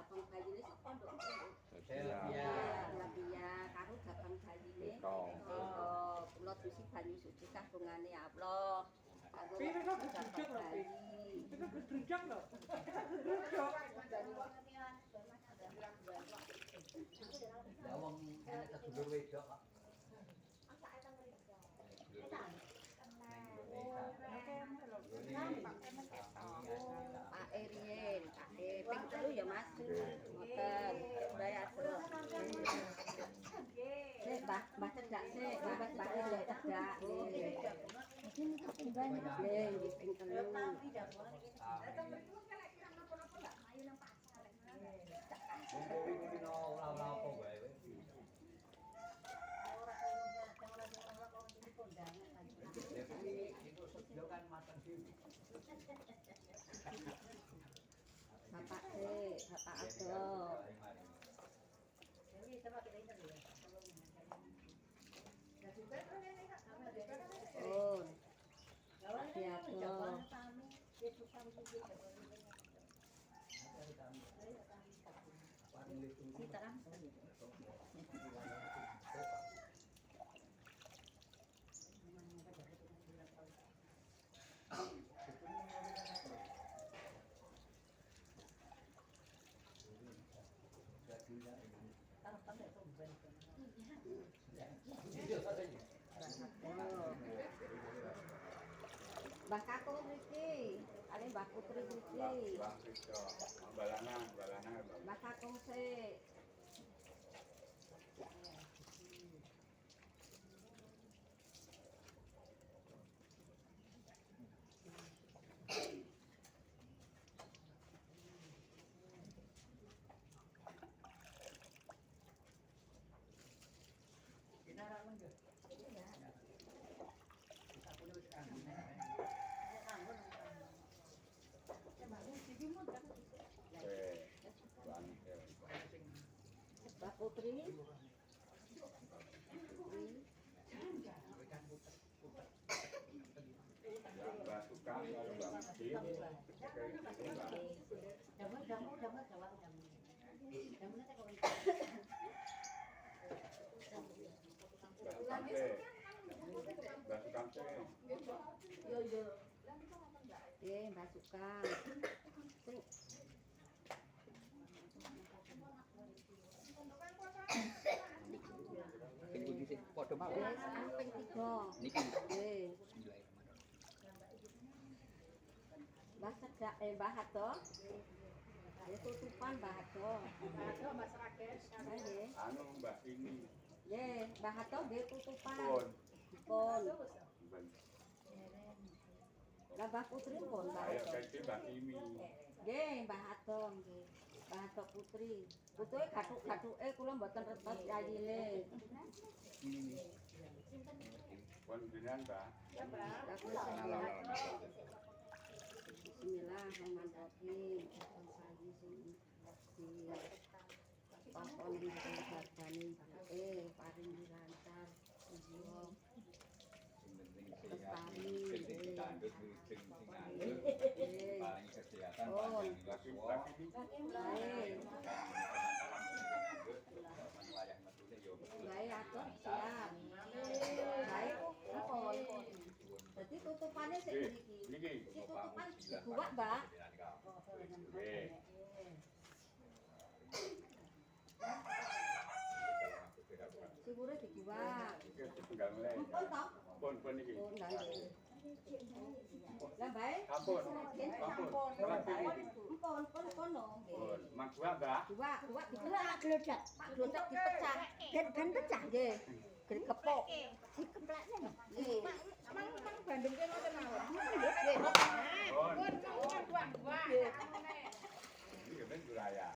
gagang bayine sik pondok. Iya. Labia karo gagang bayine. Eko. Kula dusi banyu suci kagungane Allah. Pira kok gedrujak lho, Pi. Pira gedrujak lho. Gedrujak. Ya wong enek sedulur wedok kok. Pak Erien, Pak ping telu ya Mas. Ngoten. Bayar terus. Sik, Mbah cedak sik, Mbah cedak cedak. Ini kaping banyak. Nggih, ping telu. Bapak sik, Bapak Ado. Oh. Ado. Mbah Kakung mriki, kali Mbah Putri mriki. Balangan. Mbah Kakung sik. Mbah Putri. Mbak Tukang karo Mbak Mesti. Mbak Tukang sik. Nggih, Mbah Sukang. Sik. Ping pundi sing padha mawon. Wis ping 3. Niki Nggih. Bismillahirrahmanirrahim. Mbah cedak Mbah Ado. Ya tutupan Mbah Ado. Nggih. Anu Mbak ini. Nggih, Mbah Ado nggih tutupan. Pun. Pun. Lah Mbah Putri pun Mbah Ayo Ado. ganti Mbak Imi. Nggih, Mbah Ado nggih. Mbah Ado Putri. Putuke gathuk-gathuke kula mboten retos yayine. Pun jenengan Mbak. Lah kula Bismillahirrahmanirrahim. Sayi sing pakon di gargane paring lancar. Jiwa lestari. Paling kesehatan Oh. panjang Lagi ini. Baik, aku siap. Baik, pun. Jadi tutupannya sik mriki. Niki. Si tutupan dibuat, Mbak. Nggih. Sibure dibuat. Iki tinggal mulai. Pun toh? Pun niki. Pun nggih. Lah baik. Ampun. Ampun. Pun no. Pun. Mang dua Mbak. Dua digerak geledak. Pak geledak dipecah. Ben pecah nggih. Kepok. Dikeplekne. Nggih. Mang Bandung ki ngoten mawon. Nggih. Pun. Pun, pun, pun, pun. Ini ben duraya.